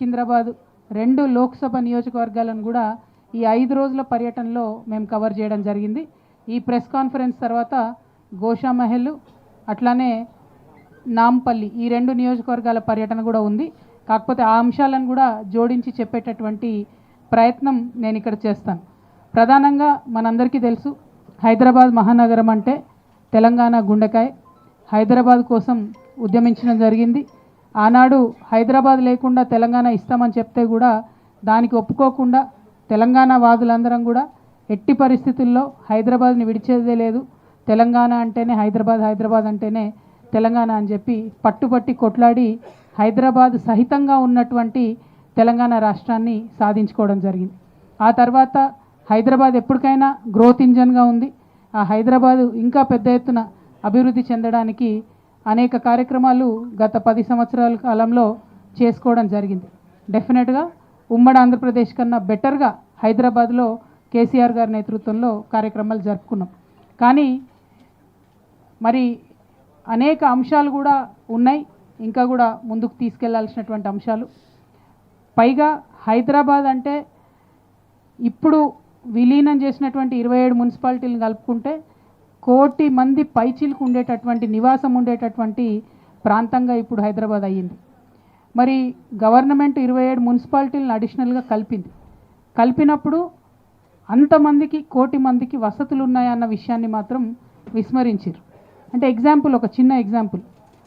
సికింద్రాబాద్ 2 లోక్సభ నియోజకవర్గాలను కూడా ఈ 5 రోజుల పర్యటనలో మేము కవర్ చేయడం జరిగింది. ఈ ప్రెస్ కాన్ఫరెన్స్ తర్వాత గోషామహల్ అట్లానే నాంపల్లి ఈ 2 నియోజకవర్గాల పర్యటన కూడా ఉంది. కాకపోతే ఆ అంశాలను కూడా జోడించి చెప్పేటటువంటి ప్రయత్నం నేను ఇక్కడ చేస్తాను. ప్రధానంగా మనందరికీ తెలుసు, హైదరాబాద్ మహానగరం అంటే తెలంగాణ గుండెకాయ. హైదరాబాద్ కోసం ఉద్యమించడం జరిగింది. ఆనాడు హైదరాబాద్ లేకుండా తెలంగాణ ఇస్తామని చెప్తే కూడా దానికి ఒప్పుకోకుండా తెలంగాణ వాదులందరం కూడా ఎట్టి పరిస్థితుల్లో హైదరాబాద్ని విడిచేదే లేదు, తెలంగాణ అంటేనే హైదరాబాద్, హైదరాబాద్ అంటేనే తెలంగాణ అని చెప్పి పట్టుబట్టి కొట్లాడి హైదరాబాద్ సహితంగా ఉన్నటువంటి తెలంగాణ రాష్ట్రాన్ని సాధించుకోవడం జరిగింది. ఆ తర్వాత హైదరాబాద్ ఎప్పటికైనా గ్రోత్ ఇంజన్గా ఉంది. ఆ హైదరాబాదు ఇంకా పెద్ద ఎత్తున అభివృద్ధి చెందడానికి అనేక కార్యక్రమాలు గత 10 సంవత్సరాల కాలంలో చేసుకోవడం జరిగింది. డెఫినెట్గా ఉమ్మడి ఆంధ్రప్రదేశ్ కన్నా బెటర్గా హైదరాబాద్లో కేసీఆర్ గారి నేతృత్వంలో కార్యక్రమాలు జరుపుకున్నాం. కానీ మరి అనేక అంశాలు కూడా ఉన్నాయి, ఇంకా కూడా ముందుకు తీసుకెళ్లాల్సినటువంటి అంశాలు. పైగా హైదరాబాద్ అంటే ఇప్పుడు విలీనం చేసినటువంటి 27 మున్సిపాలిటీలను కలుపుకుంటే 1 కోటి మంది పైచీలకు ఉండేటటువంటి నివాసం ఉండేటటువంటి ప్రాంతంగా ఇప్పుడు హైదరాబాద్ అయ్యింది. మరి గవర్నమెంట్ 27 మున్సిపాలిటీలను అడిషనల్గా కలిపినప్పుడు అంతమందికి 1 కోటి మందికి వసతులు ఉన్నాయన్న విషయాన్ని మాత్రం విస్మరించారు. అంటే ఎగ్జాంపుల్, ఒక చిన్న ఎగ్జాంపుల్,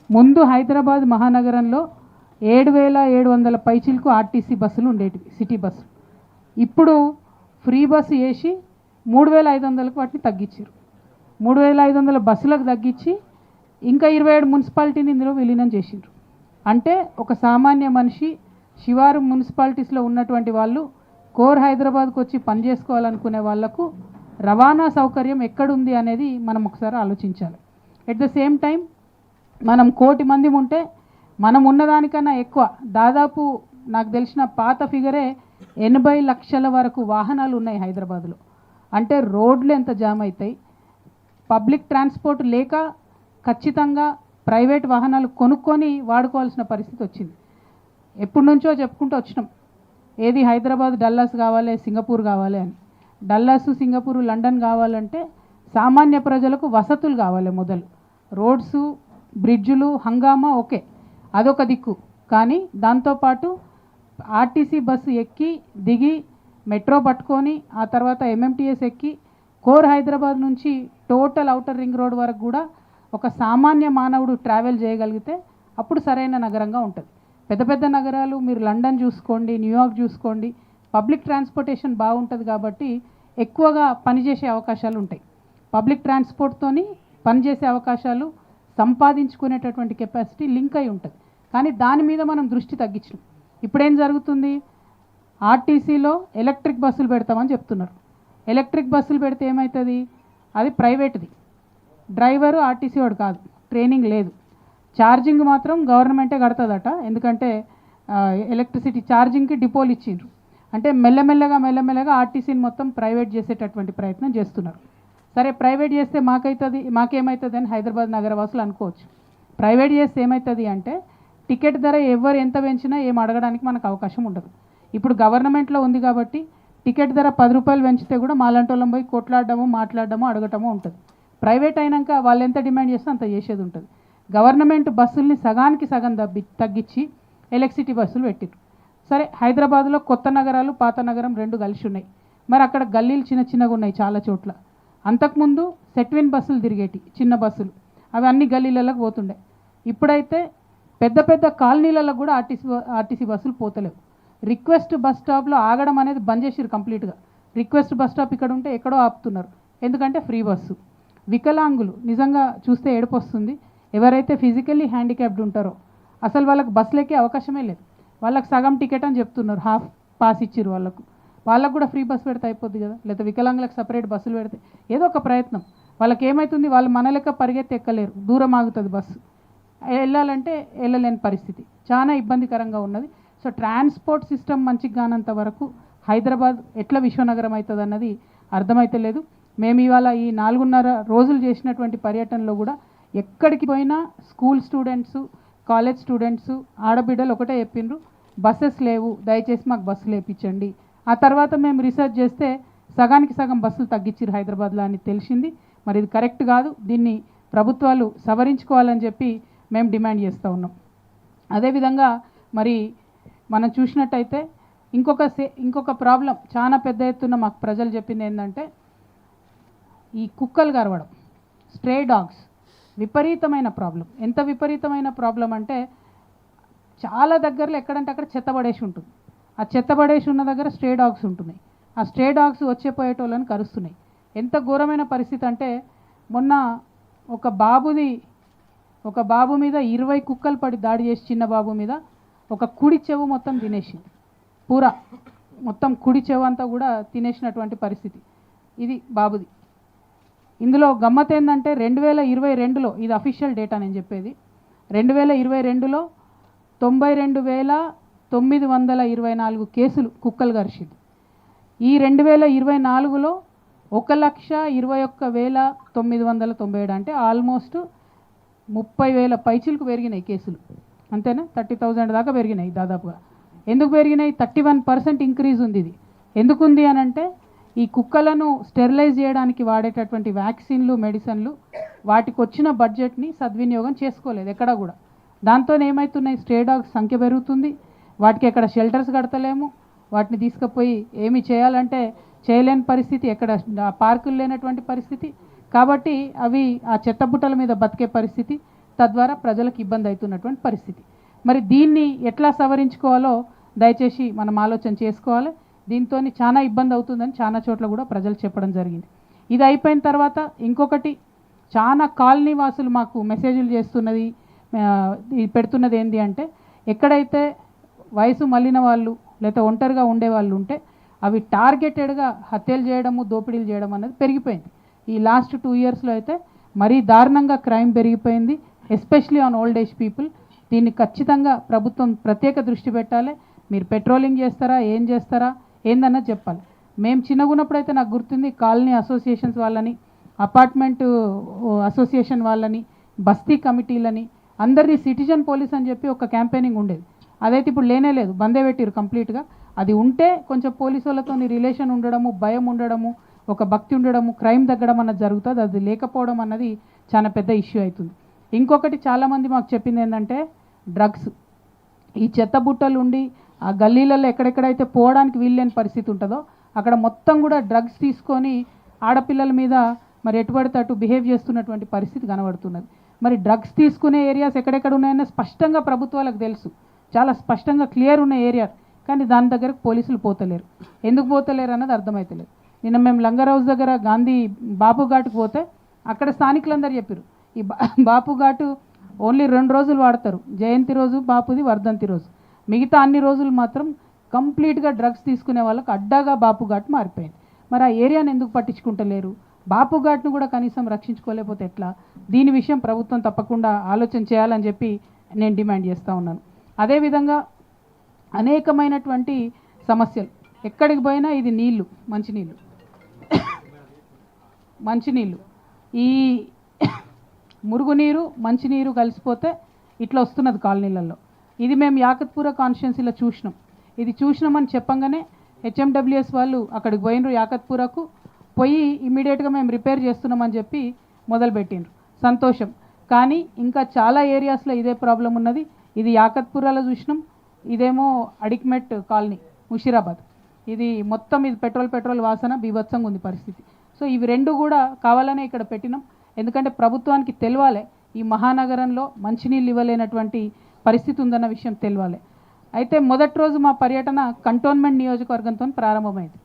ముందు హైదరాబాద్ మహానగరంలో 7,700 పైచీలకు ఆర్టీసీ బస్సులు ఉండేటివి, సిటీ బస్సులు. ఇప్పుడు ఫ్రీ బస్సు వేసి 3,500కు వాటిని తగ్గించారు. 3,500 బస్సులకు తగ్గించి ఇంకా 27 మున్సిపాలిటీని ఇందులో విలీనం చేసిండ్రు. అంటే ఒక సామాన్య మనిషి శివారు మున్సిపాలిటీస్లో ఉన్నటువంటి వాళ్ళు కోర్ హైదరాబాద్కు వచ్చి పనిచేసుకోవాలనుకునే వాళ్లకు రవాణా సౌకర్యం ఎక్కడుంది అనేది మనం ఒకసారి ఆలోచించాలి. ఎట్ ద సేమ్ టైం మనం 1 కోటి మంది ఉంటే మనం ఉన్నదానికన్నా ఎక్కువ, దాదాపు నాకు తెలిసిన పాత ఫిగరే 80 లక్షల వరకు వాహనాలు ఉన్నాయి హైదరాబాద్లో. అంటే రోడ్లు ఎంత జామ్ అవుతాయి, పబ్లిక్ ట్రాన్స్పోర్ట్ లేక ఖచ్చితంగా ప్రైవేట్ వాహనాలు కొనుక్కొని వాడుకోవాల్సిన పరిస్థితి వచ్చింది. ఎప్పటి నుంచో చెప్పుకుంటూ వచ్చినాం, ఏది హైదరాబాద్ డల్లాస్ కావాలి, సింగపూర్ కావాలి అని. డల్లాస్, సింగపూర్, లండన్ కావాలంటే సామాన్య ప్రజలకు వసతులు కావాలి. మొదలు రోడ్సు, బ్రిడ్జులు, హంగామా ఓకే, అదొక దిక్కు. కానీ దాంతోపాటు ఆర్టీసీ బస్సు ఎక్కి దిగి మెట్రో పట్టుకొని ఆ తర్వాత ఎంఎంటీఎస్ ఎక్కి కోర్ హైదరాబాద్ నుంచి టోటల్ ఔటర్ రింగ్ రోడ్ వరకు కూడా ఒక సామాన్య మానవుడు ట్రావెల్ చేయగలిగితే అప్పుడు సరైన నగరంగా ఉంటుంది. పెద్ద పెద్ద నగరాలు మీరు లండన్ చూసుకోండి, న్యూయార్క్ చూసుకోండి, పబ్లిక్ ట్రాన్స్పోర్టేషన్ బాగుంటుంది కాబట్టి ఎక్కువగా పనిచేసే అవకాశాలు ఉంటాయి. పబ్లిక్ ట్రాన్స్పోర్ట్తోని పనిచేసే అవకాశాలు, సంపాదించుకునేటటువంటి కెపాసిటీ లింక్ అయి ఉంటుంది. కానీ దాని మీద మనం దృష్టి తగ్గించినాం. ఇప్పుడేం జరుగుతుంది, ఆర్టీసీలో ఎలక్ట్రిక్ బస్సులు పెడతామని చెప్తున్నారు. ఎలక్ట్రిక్ బస్సులు పెడితే ఏమవుతుంది, అది ప్రైవేట్ది, డ్రైవరు ఆర్టీసీ వాడు కాదు, ట్రైనింగ్ లేదు, ఛార్జింగ్ మాత్రం గవర్నమెంటే కడుతుందట. ఎందుకంటే ఎలక్ట్రిసిటీ ఛార్జింగ్కి డిపోలు ఇచ్చిండ్రు. అంటే మెల్లమెల్లగా ఆర్టీసీని మొత్తం ప్రైవేట్ చేసేటటువంటి ప్రయత్నం చేస్తున్నారు. సరే, ప్రైవేట్ చేస్తే మాకేమవుతుంది అని హైదరాబాద్ నగరవాసులు అనుకోవచ్చు. ప్రైవేట్ చేస్తే ఏమవుతుంది అంటే టికెట్ ధర ఎవరు ఎంత పెంచినా ఏం అడగడానికి మనకు అవకాశం ఉండదు. ఇప్పుడు గవర్నమెంట్లో ఉంది కాబట్టి టికెట్ ధర 10 రూపాయలు పెంచితే కూడా మాలాంటోళ్ళం పోయి కొట్లాడడము, మాట్లాడడము, అడగటము ఉంటుంది. ప్రైవేట్ అయినాక వాళ్ళు ఎంత డిమాండ్ చేస్తే అంత చేసేది ఉంటుంది. గవర్నమెంట్ బస్సుల్ని సగానికి సగం తగ్గించి ఎలక్ట్రిసిటీ బస్సులు పెట్టిరు. సరే, హైదరాబాద్లో కొత్త నగరాలు, పాత నగరం 2 కలిసి ఉన్నాయి. మరి అక్కడ గల్లీలు చిన్నగా ఉన్నాయి చాలా చోట్ల. అంతకుముందు సెట్విన్ బస్సులు తిరిగేటి, చిన్న బస్సులు, అవి అన్ని గల్లీలకు పోతుండే. ఇప్పుడైతే పెద్ద పెద్ద కాలనీలలో కూడా ఆర్టీసీ బస్సులు పోతలేవు. రిక్వెస్ట్ బస్ స్టాప్లో ఆగడం అనేది బంద్ చేసిరు కంప్లీట్గా. రిక్వెస్ట్ బస్ స్టాప్ ఇక్కడ ఉంటే ఎక్కడో ఆపుతున్నారు, ఎందుకంటే ఫ్రీ బస్సు. వికలాంగులు నిజంగా చూస్తే ఏడుపు వస్తుంది. ఎవరైతే ఫిజికల్లీ హ్యాండిక్యాప్డ్ ఉంటారో అసలు వాళ్ళకి బస్సులు ఎక్కే అవకాశమే లేదు. వాళ్ళకి సగం టికెట్ అని చెప్తున్నారు, హాఫ్ పాస్ ఇచ్చిరు వాళ్ళకు కూడా ఫ్రీ బస్సు పెడితే అయిపోద్ది కదా, లేకపోతే వికలాంగులకు సపరేట్ బస్సులు పెడితే ఏదో ఒక ప్రయత్నం. వాళ్ళకి ఏమవుతుంది, వాళ్ళు మన లెక్క పరిగెత్తి ఎక్కలేరు, దూరం ఆగుతుంది బస్సు, వెళ్ళాలంటే వెళ్ళలేని పరిస్థితి, చాలా ఇబ్బందికరంగా ఉన్నది. సో ట్రాన్స్పోర్ట్ సిస్టమ్ మంచిగా కానంత వరకు హైదరాబాద్ ఎట్లా విశ్వనగరం అవుతుంది అన్నది అర్థమైతే లేదు. మేము ఇవాళ ఈ 4.5 రోజులు చేసినటువంటి పర్యటనలో కూడా ఎక్కడికి పోయినా స్కూల్ స్టూడెంట్స్, కాలేజ్ స్టూడెంట్స్, ఆడబిడ్డలు ఒకటే చెప్పిండ్రు, బస్సెస్ లేవు, దయచేసి మాకు బస్సులు వేయించండి. ఆ తర్వాత మేము రీసెర్చ్ చేస్తే సగానికి సగం బస్సులు తగ్గించారు హైదరాబాద్లో అని తెలిసింది. మరి ఇది కరెక్ట్ కాదు, దీన్ని ప్రభుత్వాలు సవరించుకోవాలని చెప్పి మేము డిమాండ్ చేస్తూ ఉన్నాం. అదేవిధంగా మరి మనం చూసినట్టయితే ఇంకొక ప్రాబ్లం చాలా పెద్ద ఎత్తున మాకు ప్రజలు చెప్పింది ఏంటంటే ఈ కుక్కలు గరవడం, స్ట్రే డాగ్స్ విపరీతమైన ప్రాబ్లం. ఎంత విపరీతమైన ప్రాబ్లం అంటే చాలా దగ్గరలో ఎక్కడంటే అక్కడ చెత్తబడేసి ఉంటుంది. ఆ చెత్తబడేసి ఉన్న దగ్గర స్ట్రే డాగ్స్ ఉంటున్నాయి. ఆ స్ట్రే డాగ్స్ వచ్చే పోయేటోళ్ళని కరుస్తున్నాయి. ఎంత ఘోరమైన పరిస్థితి అంటే మొన్న ఒక బాబు మీద 20 కుక్కలు పడి దాడి చేసి, చిన్న బాబు మీద ఒక కుడి చెవు మొత్తం తినేసింది. పూరా మొత్తం కుడి చెవు అంతా కూడా తినేసినటువంటి పరిస్థితి ఇది బాబుది. ఇందులో గమ్మత్ ఏంటంటే 2022లో, ఇది అఫీషియల్ డేటా నేను చెప్పేది, 2022లో 92,924 కేసులు కుక్కలు కరిచింది. ఈ 2024లో 1,21,997 అంటే ఆల్మోస్ట్ 30,000 పైచిలకు పెరిగినాయి కేసులు, అంతేనా? 30,000 దాకా పెరిగినాయి దాదాపుగా. ఎందుకు పెరిగినాయి? 31% ఇంక్రీజ్ ఉంది. ఇది ఎందుకుంది అని అంటే ఈ కుక్కలను స్టెరిలైజ్ చేయడానికి వాడేటటువంటి వ్యాక్సిన్లు, మెడిసిన్లు, వాటికి వచ్చిన బడ్జెట్ని సద్వినియోగం చేసుకోలేదు ఎక్కడ కూడా. దాంతో ఏమవుతున్నాయి, స్ట్రే డాగ్స్ సంఖ్య పెరుగుతుంది. వాటికి ఎక్కడ షెల్టర్స్ కడతలేము, వాటిని తీసుకుపోయి ఏమి చేయాలంటే చేయలేని పరిస్థితి, ఎక్కడ పార్కులు లేనటువంటి పరిస్థితి. కాబట్టి అవి ఆ చెత్తబుట్టల మీద బతికే పరిస్థితి, తద్వారా ప్రజలకు ఇబ్బంది అవుతున్నటువంటి పరిస్థితి. మరి దీన్ని ఎట్లా సవరించుకోవాలో దయచేసి మనం ఆలోచన చేసుకోవాలి. దీంతో చాలా ఇబ్బంది అవుతుందని చాలా చోట్ల కూడా ప్రజలు చెప్పడం జరిగింది. ఇది అయిపోయిన తర్వాత ఇంకొకటి, చాలా కాలనీ వాసులు మాకు మెసేజ్లు చేస్తున్నది, పెడుతున్నది ఏంటి అంటే ఎక్కడైతే వయసు మళ్ళిన వాళ్ళు లేదా ఒంటరిగా ఉండేవాళ్ళు ఉంటే అవి టార్గెటెడ్గా హత్యలు చేయడము, దోపిడీలు చేయడం అనేది పెరిగిపోయింది. ఈ లాస్ట్ 2 ఇయర్స్లో అయితే మరీ దారుణంగా క్రైమ్ పెరిగిపోయింది, especially on old age people. దీన్ని ఖచ్చితంగా ప్రభుత్వం ప్రత్యేక దృష్టి పెట్టాలి. మీరు పెట్రోలింగ్ చేస్తారా, ఏం చేస్తారా, ఏందన్నది చెప్పాలి. మేము చిన్నగున్నప్పుడైతే నాకు గుర్తుంది, కాలనీ అసోసియేషన్స్ వాళ్ళని, అపార్ట్మెంట్ అసోసియేషన్ వాళ్ళని, బస్తీ కమిటీలని అందరినీ సిటిజన్ పోలీస్ అని చెప్పి ఒక క్యాంపెయినింగ్ ఉండేది. అదైతే ఇప్పుడు లేనే లేదు, బందే పెట్టిరు కంప్లీట్గా. అది ఉంటే కొంచెం పోలీసు వాళ్ళతో రిలేషన్ ఉండడము, భయం ఉండడము, ఒక భక్తి ఉండడము, క్రైమ్ తగ్గడం అన్నది జరుగుతుంది. అది లేకపోవడం అన్నది చాలా పెద్ద ఇష్యూ అవుతుంది. ఇంకొకటి చాలామంది మాకు చెప్పింది ఏంటంటే డ్రగ్స్. ఈ చెత్త బుట్టలు ఉండి ఆ గల్లీలలో ఎక్కడెక్కడైతే పోవడానికి వీల్లేని పరిస్థితి ఉంటుందో అక్కడ మొత్తం కూడా డ్రగ్స్ తీసుకొని ఆడపిల్లల మీద మరి ఎటుపడితే అటు బిహేవ్ చేస్తున్నటువంటి పరిస్థితి కనబడుతున్నది. మరి డ్రగ్స్ తీసుకునే ఏరియాస్ ఎక్కడెక్కడ ఉన్నాయని స్పష్టంగా ప్రభుత్వాలకు తెలుసు, చాలా స్పష్టంగా క్లియర్ ఉన్న ఏరియా, కానీ దాని దగ్గరకు పోలీసులు పోతలేరు. ఎందుకు పోతలేరు అన్నది అర్థమవుతలేదు. నిన్న మేము లంగర్ హౌస్ దగ్గర గాంధీ బాపు ఘాటుకు పోతే అక్కడ స్థానికులందరూ చెప్పారు, ఈ బాపు ఘాటు ఓన్లీ 2 రోజులు వాడతారు, జయంతి రోజు బాపుది, వర్ధంతి రోజు. మిగతా అన్ని రోజులు మాత్రం కంప్లీట్గా డ్రగ్స్ తీసుకునే వాళ్ళకు అడ్డాగా బాపు ఘాట్ మారిపోయింది. మరి ఆ ఏరియాని ఎందుకు పట్టించుకుంటలేరు? బాపు ఘాట్ను కూడా కనీసం రక్షించుకోలేకపోతే ఎట్లా? దీని విషయం ప్రభుత్వం తప్పకుండా ఆలోచన చేయాలని చెప్పి నేను డిమాండ్ చేస్తూ ఉన్నాను. అదేవిధంగా అనేకమైనటువంటి సమస్యలు ఎక్కడికి పోయినా, ఇది నీళ్ళు, మంచినీళ్ళు, ఈ మురుగునీరు మంచినీరు కలిసిపోతే ఇట్లా వస్తున్నది కాలనీలలో. ఇది మేము యాకత్పుర కాన్స్టిట్యున్సీలో చూసినాం. ఇది చూసినామని చెప్పంగానే హెచ్ఎండబ్ల్యూఎస్ వాళ్ళు అక్కడికి పోయినరు, యాకత్పురకు పోయి ఇమీడియట్గా మేము రిపేర్ చేస్తున్నామని చెప్పి మొదలుపెట్టిండ్రు. సంతోషం. కానీ ఇంకా చాలా ఏరియాస్లో ఇదే ప్రాబ్లం ఉన్నది. ఇది యాకత్పురాలో చూసినాం, ఇదేమో అడిక్మెట్ కాలనీ ముషీరాబాద్. ఇది మొత్తం ఇది పెట్రోల్ వాసన బీభత్సంగా ఉంది పరిస్థితి. సో ఇవి 2 కూడా కావాలనే ఇక్కడ పెట్టినాం. ఎందుకంటే ప్రభుత్వానికి తెలవాలి ఈ మహానగరంలో మంచినీళ్ళు ఇవ్వలేనటువంటి పరిస్థితి ఉందన్న విషయం తెలవాలి. అయితే మొదటి రోజు మా పర్యటన కంటోన్మెంట్ నియోజకవర్గంతో ప్రారంభమైంది.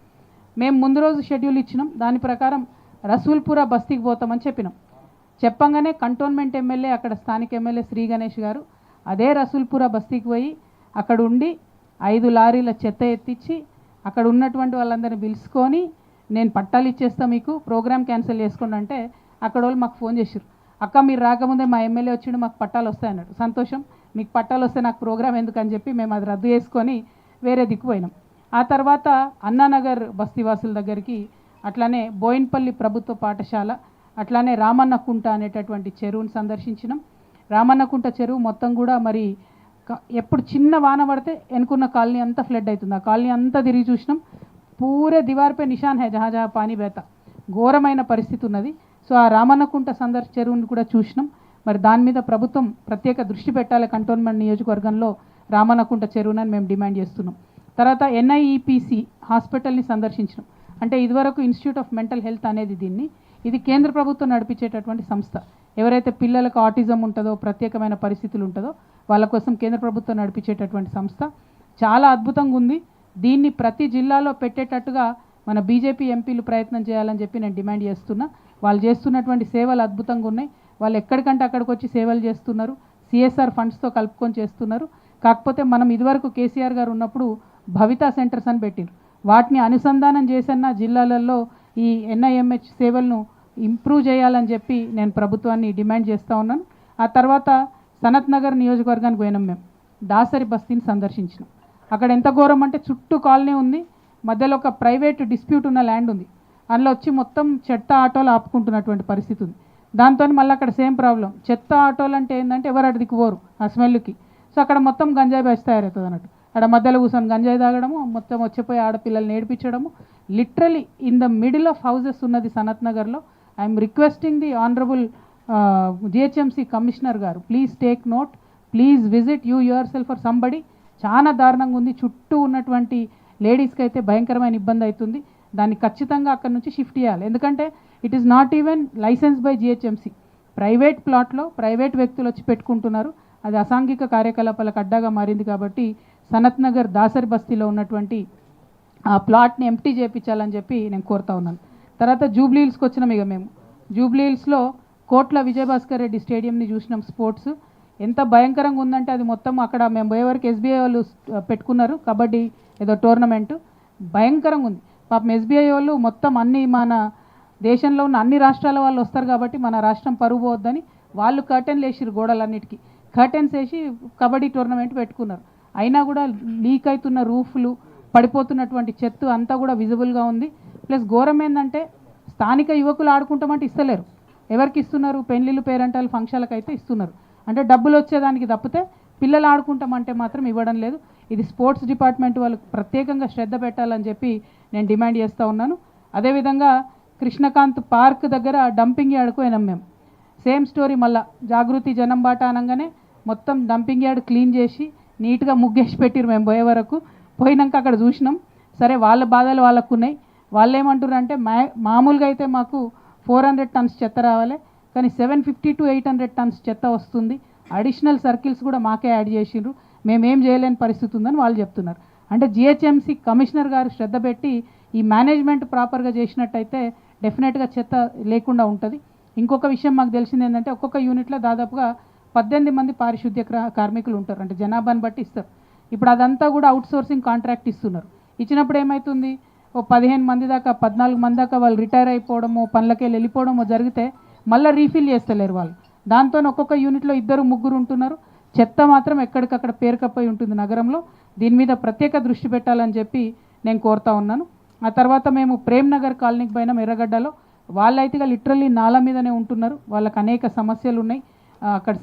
మేము ముందు రోజు షెడ్యూల్ ఇచ్చినాం, దాని ప్రకారం రసూల్పుర బస్తీకి పోతామని చెప్పినాం. చెప్పంగానే కంటోన్మెంట్ ఎమ్మెల్యే, అక్కడ స్థానిక ఎమ్మెల్యే శ్రీ గణేష్ గారు అదే రసూల్పుర బస్తీకి పోయి అక్కడ ఉండి 5 లారీల చెత్త ఎత్తిచ్చి అక్కడ ఉన్నటువంటి వాళ్ళందరినీ పిలుచుకొని నేను పట్టాలు ఇచ్చేస్తా, మీకు ప్రోగ్రామ్ క్యాన్సిల్ చేసుకోండి అంటే అక్కడ వాళ్ళు మాకు ఫోన్ చేశారు, అక్క మీరు రాకముందే మా ఎమ్మెల్యే వచ్చిండు, మాకు పట్టాలు వస్తాయన్నాడు. సంతోషం, మీకు పట్టాలు వస్తే నాకు ప్రోగ్రామ్ ఎందుకని చెప్పి మేము అది రద్దు చేసుకొని వేరే దిక్కుపోయినాం. ఆ తర్వాత అన్నానగర్ బస్తీవాసుల దగ్గరికి, అట్లానే బోయిన్పల్లి ప్రభుత్వ పాఠశాల, అట్లానే రామన్నకుంట అనేటటువంటి చెరువుని సందర్శించినాం. రామన్నకుంట చెరువు మొత్తం కూడా మరి ఎప్పుడు చిన్న వాన పడితే ఎనుకున్న కాలనీ అంతా ఫ్లడ్ అవుతుంది. ఆ కాలనీ అంతా తిరిగి చూసినాం. పూరే దివార్పై నిషాన్ హై జహా జహా పానీ బేత, ఘోరమైన పరిస్థితి ఉన్నది. సో ఆ రామన్నకుంట చెరువుని కూడా చూసినాం. మరి దాని మీద ప్రభుత్వం ప్రత్యేక దృష్టి పెట్టాలి. కంటోన్మెంట్ నియోజకవర్గంలో రామన్నకుంట చెరువునని మేము డిమాండ్ చేస్తున్నాం. తర్వాత NIEPC హాస్పిటల్ని సందర్శించినాం. అంటే ఇదివరకు ఇన్స్టిట్యూట్ ఆఫ్ మెంటల్ హెల్త్ అనేది ఇది కేంద్ర ప్రభుత్వం నడిపించేటటువంటి సంస్థ. ఎవరైతే పిల్లలకు ఆటిజం ఉంటుందో, ప్రత్యేకమైన పరిస్థితులు ఉంటుందో వాళ్ళ కోసం కేంద్ర ప్రభుత్వం నడిపించేటటువంటి సంస్థ. చాలా అద్భుతంగా ఉంది. దీన్ని ప్రతి జిల్లాలో పెట్టేటట్టుగా మన బీజేపీ ఎంపీలు ప్రయత్నం చేయాలని చెప్పి నేను డిమాండ్ చేస్తున్నా. వాళ్ళు చేస్తున్నటువంటి సేవలు అద్భుతంగా ఉన్నాయి. వాళ్ళు ఎక్కడికంటే అక్కడికి వచ్చి సేవలు చేస్తున్నారు. CSR ఫండ్స్తో కలుపుకొని చేస్తున్నారు. కాకపోతే మనం ఇదివరకు కేసీఆర్ గారు ఉన్నప్పుడు భవితా సెంటర్స్ అని పెట్టారు. వాటిని అనుసంధానం చేసన్న జిల్లాలలో ఈ NIMH సేవలను ఇంప్రూవ్ చేయాలని చెప్పి నేను ప్రభుత్వాన్ని డిమాండ్ చేస్తూ ఉన్నాను. ఆ తర్వాత సనత్ నగర్ నియోజకవర్గానికి పోయినాం. మేము దాసరి బస్తీని సందర్శించినాం. అక్కడ ఎంత ఘోరం అంటే చుట్టూ కాలనీ ఉంది, మధ్యలో ఒక ప్రైవేట్ డిస్ప్యూట్ ఉన్న ల్యాండ్ ఉంది. అందులో వచ్చి మొత్తం చెత్త ఆటోలు ఆపుకుంటున్నటువంటి పరిస్థితి ఉంది. దాంతో మళ్ళీ అక్కడ సేమ్ ప్రాబ్లం. చెత్త ఆటోలు అంటే ఏంటంటే ఎవరు అటు దిక్కుపోరు ఆ స్మెల్కి. సో అక్కడ మొత్తం గంజాయి బ్యాచ్ తయారవుతుంది అన్నట్టు. అక్కడ మధ్యలో కూర్చొని గంజాయి తాగడము, మొత్తం వచ్చిపోయి ఆడపిల్లల్ని నేర్పించడము. Literally in the middle of houses ఉన్నది సనత్ నగర్లో. I'm requesting the honourable GHMC commissioner గారు, please take note, please visit yourself for somebody. చాలా దారుణంగా ఉంది. చుట్టూ ఉన్నటువంటి లేడీస్కి అయితే భయంకరమైన ఇబ్బంది అవుతుంది. దాన్ని ఖచ్చితంగా అక్కడ నుంచి షిఫ్ట్ చేయాలి. ఎందుకంటే it is not even license by GHMC. Private ప్లాట్లో ప్రైవేట్ వ్యక్తులు వచ్చి పెట్టుకుంటున్నారు. అది అసాంఘిక కార్యకలాపాలకు అడ్డాగా మారింది. కాబట్టి సనత్ నగర్ దాసరి బస్తీలో ఉన్నటువంటి ఆ ప్లాట్ని ఎంప్టీ చేయించాలని చెప్పి నేను కోరుతా ఉన్నాను. తర్వాత జూబ్లీ హిల్స్కి వచ్చినాం. ఇక మేము జూబ్లీ హిల్స్లో కోట్ల విజయభాస్కర్ రెడ్డి స్టేడియంని చూసినాం. స్పోర్ట్స్ ఎంత భయంకరంగా ఉందంటే అది మొత్తం అక్కడ మేము పోయే వరకు SBI వాళ్ళు పెట్టుకున్నారు కబడ్డీ ఏదో టోర్నమెంటు. భయంకరంగా ఉంది. పాపం SBI వాళ్ళు మొత్తం అన్ని మన దేశంలో ఉన్న అన్ని రాష్ట్రాల వాళ్ళు వస్తారు కాబట్టి మన రాష్ట్రం పరుగు పోవద్దని వాళ్ళు కర్టెన్లు వేసిరు, గోడలన్నిటికీ కర్టెన్స్ వేసి కబడ్డీ టోర్నమెంట్ పెట్టుకున్నారు. అయినా కూడా లీక్ అవుతున్న రూఫ్లు, పడిపోతున్నటువంటి చెత్త అంతా కూడా విజిబుల్గా ఉంది. ప్లస్ ఘోరం ఏంటంటే స్థానిక యువకులు ఆడుకుంటామంటే ఇస్తలేరు. ఎవరికి ఇస్తున్నారు? పెళ్ళిళ్ళు, పేరెంటాలు, ఫంక్షన్లకు అయితే ఇస్తున్నారు. అంటే డబ్బులు వచ్చేదానికి తప్పితే పిల్లలు ఆడుకుంటామంటే మాత్రం ఇవ్వడం లేదు. ఇది స్పోర్ట్స్ డిపార్ట్మెంట్ వాళ్ళు ప్రత్యేకంగా శ్రద్ధ పెట్టాలని చెప్పి నేను డిమాండ్ చేస్తూ ఉన్నాను. అదేవిధంగా కృష్ణకాంత్ పార్క్ దగ్గర డంపింగ్ యార్డ్కు పోయినాం మేము. Same story. మళ్ళీ జాగృతి జనం బాట అనగానే మొత్తం డంపింగ్ యార్డ్ క్లీన్ చేసి నీట్గా ముగ్గేసి పెట్టిరు. మేము పోయే వరకు పోయినాక అక్కడ చూసినాం. సరే వాళ్ళ బాధలు వాళ్ళకు ఉన్నాయి. వాళ్ళు ఏమంటారు అంటే మామూలుగా అయితే మాకు 400 టన్స్ చెత్త రావాలి, కానీ 750 to 800 టన్స్ చెత్త వస్తుంది. అడిషనల్ సర్కిల్స్ కూడా మాకే యాడ్ చేసిండ్రు, మేమేం చేయలేని పరిస్థితి ఉందని వాళ్ళు చెప్తున్నారు. అంటే GHMC కమిషనర్ గారు శ్రద్ధ పెట్టి ఈ మేనేజ్మెంట్ ప్రాపర్గా చేసినట్టయితే డెఫినెట్గా చెత్త లేకుండా ఉంటుంది. ఇంకొక విషయం మాకు తెలిసింది ఏంటంటే ఒక్కొక్క యూనిట్లో దాదాపుగా 18 మంది పారిశుద్ధ్య కార్మికులు ఉంటారు. అంటే జనాభాని బట్టి ఇస్తారు. ఇప్పుడు అదంతా కూడా అవుట్సోర్సింగ్ కాంట్రాక్ట్ ఇస్తున్నారు. ఇచ్చినప్పుడు ఏమవుతుంది, ఓ 15 మంది దాకా 14 మంది దాకా వాళ్ళు రిటైర్ అయిపోవడమో, పనులకి వెళ్ళిపోవడమో జరిగితే మళ్ళీ రీఫిల్ చేస్తలేరు వాళ్ళు. దాంతో ఒక్కొక్క యూనిట్లో 2-3 ఉంటున్నారు. చెత్త మాత్రం ఎక్కడికక్కడ పేరుకపోయి ఉంటుంది నగరంలో. దీని మీద ప్రత్యేక దృష్టి పెట్టాలని చెప్పి నేను కోరుతా ఉన్నాను. ఆ తర్వాత మేము ప్రేమ్ నగర్ కాలనీకి పోయినాం ఎర్రగడ్డలో. వాళ్ళైతే లిటరల్లీ నాల మీదనే ఉంటున్నారు. వాళ్ళకి అనేక సమస్యలు ఉన్నాయి. అక్కడ